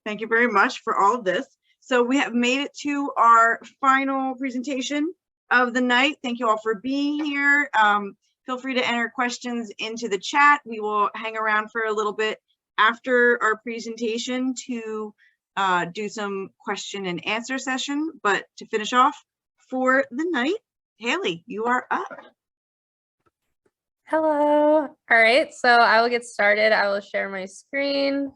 Thank you very much for all of this. So we have made it to our final presentation of the night. Thank you all for being here. Feel free to enter questions into the chat. We will hang around for a little bit after our presentation to do some question and answer session. But to finish off for the night, Haley, you are up. Hello. All right, so I will get started. I will share my screen.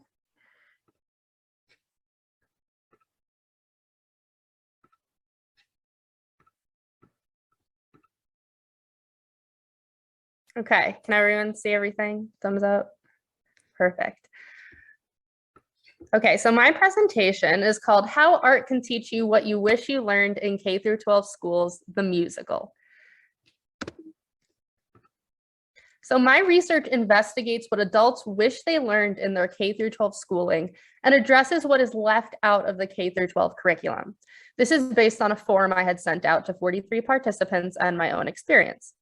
Okay, can everyone see everything? Thumbs up. Perfect. Okay, so my presentation is called How Art Can Teach You What You Wish You Learned in K through 12 Schools, the Musical. So my research investigates what adults wish they learned in their K through 12 schooling and addresses what is left out of the K through 12 curriculum. This is based on a form I had sent out to 43 participants and my own experience.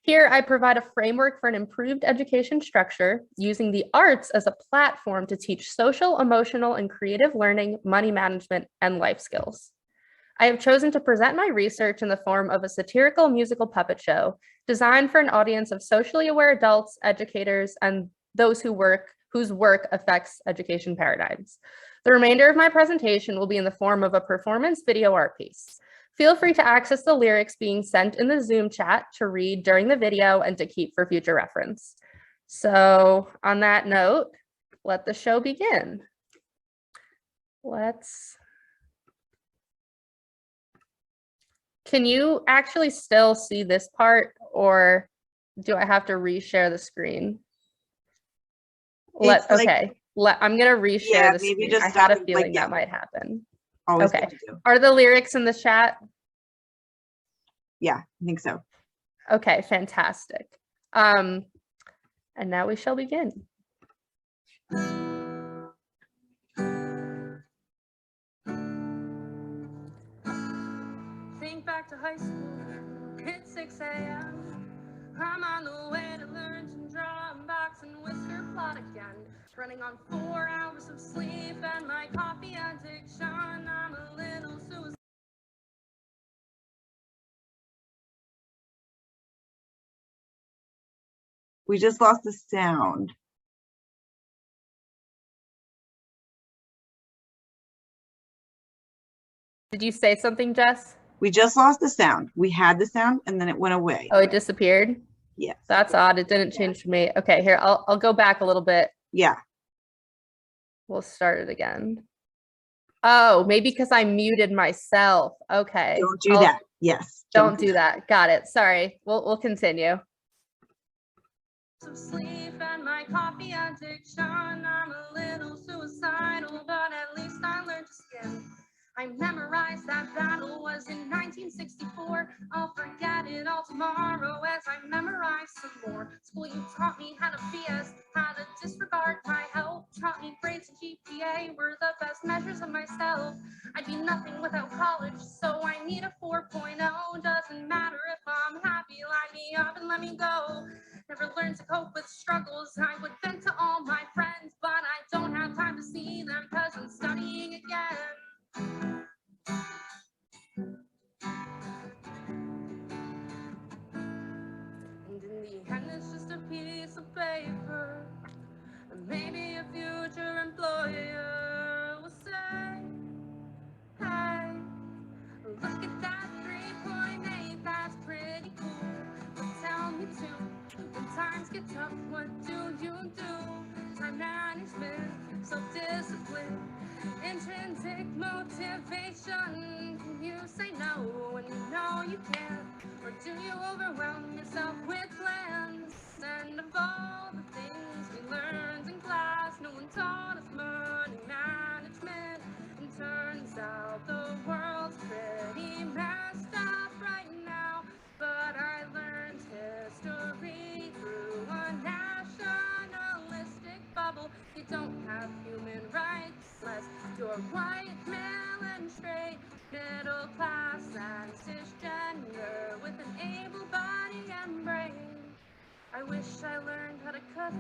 Here, I provide a framework for an improved education structure using the arts as a platform to teach social, emotional, and creative learning, money management, and life skills. I have chosen to present my research in the form of a satirical musical puppet show designed for an audience of socially aware adults, educators, and those whose work affects education paradigms. The remainder of my presentation will be in the form of a performance video art piece. Feel free to access the lyrics being sent in the Zoom chat to read during the video and to keep for future reference. So on that note, let the show begin. Can you actually still see this part, or do I have to reshare the screen? Okay, I'm gonna reshare the screen. I had a feeling that might happen. Always okay. Are the lyrics in the chat? Yeah, I think so. Okay, fantastic. And now we shall begin. Think back to high school, it's 6 a.m. I'm on the way to learn to draw and box and whisker plot again. Running on 4 hours of sleep and my coffee addiction. I'm a little suicidal. We just lost the sound. Did you say something, Jess? We just lost the sound. We had the sound and then it went away. Oh, it disappeared? Yes. That's odd. It didn't change for me. Okay, here, I'll go back a little bit. Yeah. We'll start it again. Oh, maybe because I muted myself. Okay. Don't do that. Yes. Don't do that. Got it. Sorry. We'll continue. Some sleep and my coffee addiction. I'm a little suicidal, but at least I learned to skim. I memorized that battle was in 1964. I'll forget it all tomorrow as I memorize some more. School, you taught me how to BS, how to disregard my help. Taught me grades and GPA were the best measures of myself. I'd be nothing without college, so I need a 4.0. Doesn't matter if I'm happy, light me up and let me go. Never learned to cope with struggles. I would vent to all my friends, but I don't have time to see them because I'm studying again. And in the end, it's just a piece of paper. And maybe a future employer will say, hey, look at that 3.8, that's pretty cool. But tell me too, when times get tough, what do you do? Time management, self-discipline, intrinsic motivation. Can you say no when you know you can't? Or do you overwhelm yourself with plans? And of all the things we learned in class, no one taught us money management. And turns out the world's pretty messed up right now. But I learned history through a nationalistic bubble. You don't have human rights unless you're white, male, and straight, middle class, and cisgender with an able body and brain. I wish I learned how to cook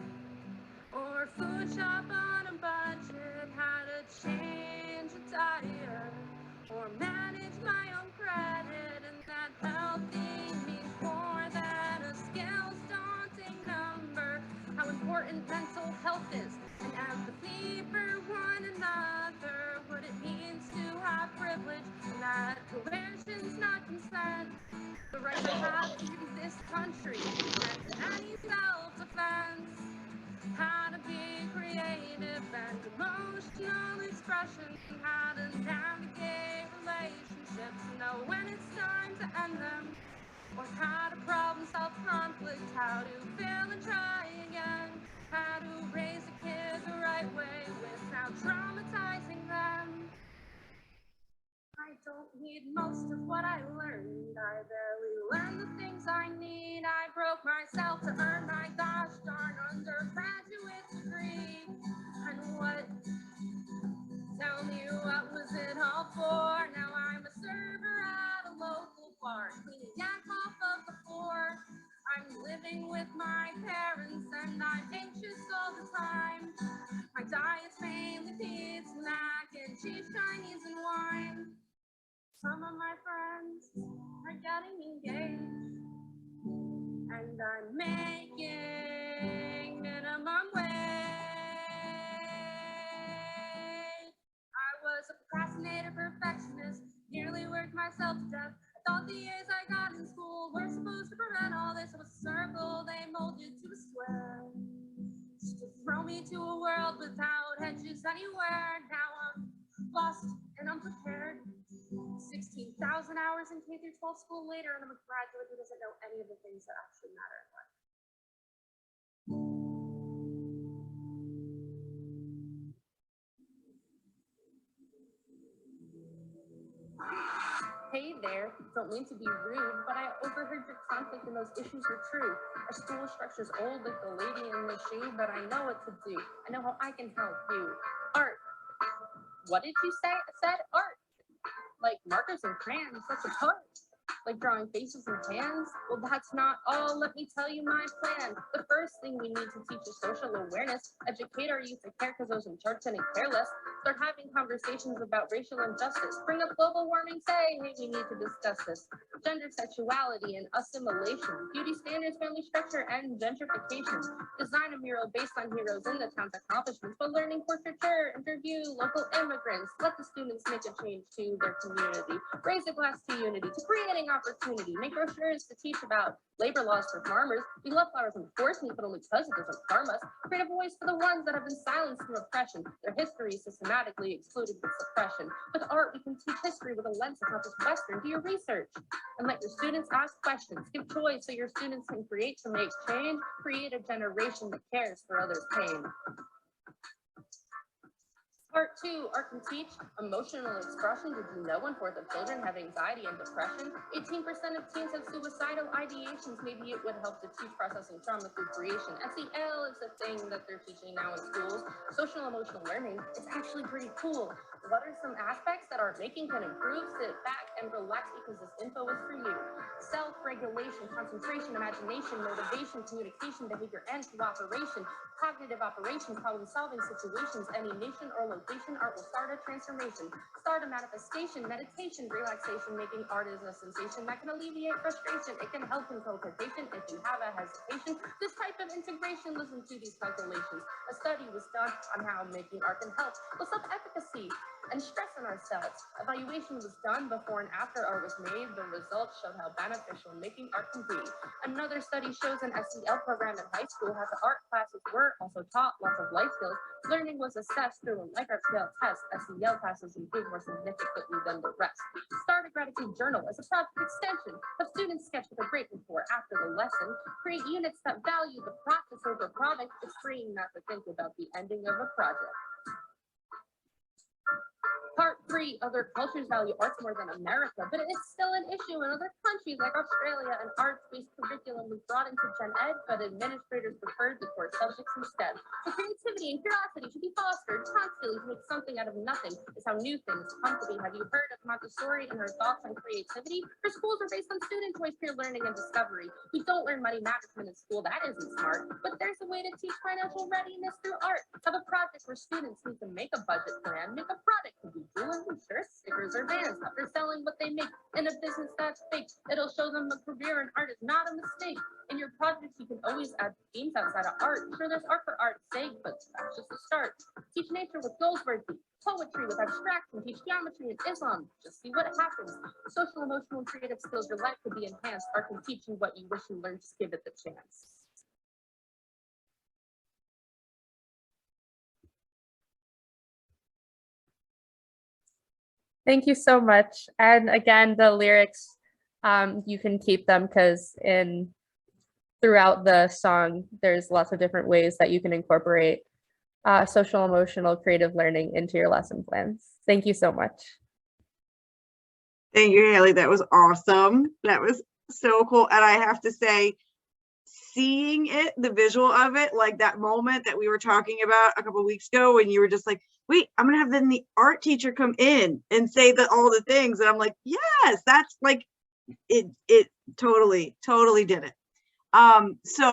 or food shop on a budget, how to change a diet or manage my own credit, and that healthy means more than a scale's daunting number. How important mental health is and empathy for one another, what it means to have privilege, and that coercion's not consent. The rights I have in this country and any self-defense. How to be creative and emotional expression, how to navigate relationships, know when it's time to end them, or how to problem solve conflict, how to fail and try again, how to raise a kid the right way without traumatizing them. I don't need most of what I learned. I barely learned the things I need. I broke myself to earn my gosh darn undergraduate degree. And what? Tell me, what was it all for? Now I'm a server at a local bar, cleaning yak off of the floor. I'm living with my parents and I'm anxious all the time. My diet's mainly pizza, mac and cheese, Chinese and wine. Some of my friends are getting engaged, and I'm making minimum wage. I was a procrastinator perfectionist, nearly worked myself to death. I thought the A's I got in school were supposed to prevent all this. It was a circle, they molded to a square. Just to throw me to a world without hedges anywhere. Now I'm lost and unprepared. 16,000 hours in K through 12 school later, and I'm a graduate who doesn't know any of the things that actually matter in life. Hey there, don't mean to be rude, but I overheard your conflict and those issues are true. Our school structure's old like the lady in the shoe, but I know what to do. I know how I can help you. Art. What did you say? I said art. Like markers and crayons, that's a part. Like drawing faces and hands? Well, that's not all. Let me tell you my plan. The first thing we need to teach is social awareness. Educate our youth to care because those in charge getting careless. Start having conversations about racial injustice. Bring up global warming, say, hey, we need to discuss this. Gender sexuality and assimilation. Beauty standards, family structure, and gentrification. Design a mural based on heroes in the town's accomplishments. But learning portraiture, interview local immigrants. Let the students make a change to their community. Raise a glass to unity, to creating opportunity. Make brochures to teach about labor laws for farmers. We love flowers and enforcement, but only because it doesn't harm us. Create a voice for the ones that have been silenced through oppression. Their history systematically excluded with suppression. With art, we can teach history with a lens that's not just Western. Do your research and let your students ask questions. Give choice so your students can create to make change. Create a generation that cares for others' pain. Part 2, art can teach emotional expression. Did you know 1/4 of children have anxiety and depression? 18% of teens have suicidal ideations. Maybe it would help to teach processing trauma through creation. SEL is a thing that they're teaching now in schools. Social emotional learning is actually pretty cool. What are some aspects that art making can improve? Sit back and relax because this info is for you. Self-regulation, concentration, imagination, motivation, communication, behavior, and cooperation. Cognitive operation, problem-solving situations, any nation or location, art will start a transformation. Start a manifestation, meditation, relaxation, making art is a sensation that can alleviate frustration. It can help control temptation if you have a hesitation. This type of integration, listen to these calculations. A study was done on how making art can help with self-efficacy and stress on ourselves. Evaluation was done before and after art was made. The results showed how beneficial making art can be. Another study shows an SEL program in high school how the art classes were also taught lots of life skills. Learning was assessed through a Likert scale test. SEL classes improved more significantly than the rest. Start a gratitude journal as a project extension. Have students sketch what they're grateful for after the lesson. Create units that value the process over product. It's freeing not to think about the ending of a project. Part 3, other cultures value arts more than America, but it's still an issue in other countries like Australia. An arts-based curriculum was brought into Gen Ed, but administrators preferred the core subjects instead. So creativity and curiosity should be fostered constantly to make something out of nothing. Is how new things come to be. Have you heard of Mosseri and her thoughts on creativity? Her schools are based on student choice, peer learning, and discovery. We don't learn money management in school. That isn't smart. But there's a way to teach financial readiness through art. Have a project where students need to make a budget plan, make a product to be jewelry, shirts, stickers, or bands. After selling what they make in a business that's fake, it'll show them a career in art is not a mistake. In your projects, you can always add themes outside of art. Sure, there's art for art's sake, but that's just the start. Teach nature with Goldsworthy, poetry with abstraction, teach geometry and Islam. Just see what happens. Social, emotional, and creative skills, your life could be enhanced. Art can teach you what you wish you learned, just give it the chance. Thank you so much. And again, the lyrics, you can keep them because throughout the song, there's lots of different ways that you can incorporate social, emotional, creative learning into your lesson plans. Thank you so much. Thank you, Haley. That was awesome. That was so cool. And I have to say, seeing it, the visual of it, like that moment that we were talking about a couple of weeks ago when you were just like, wait, I'm gonna have then the art teacher come in and say all the things. And I'm like, yes, that's like, it totally did it. So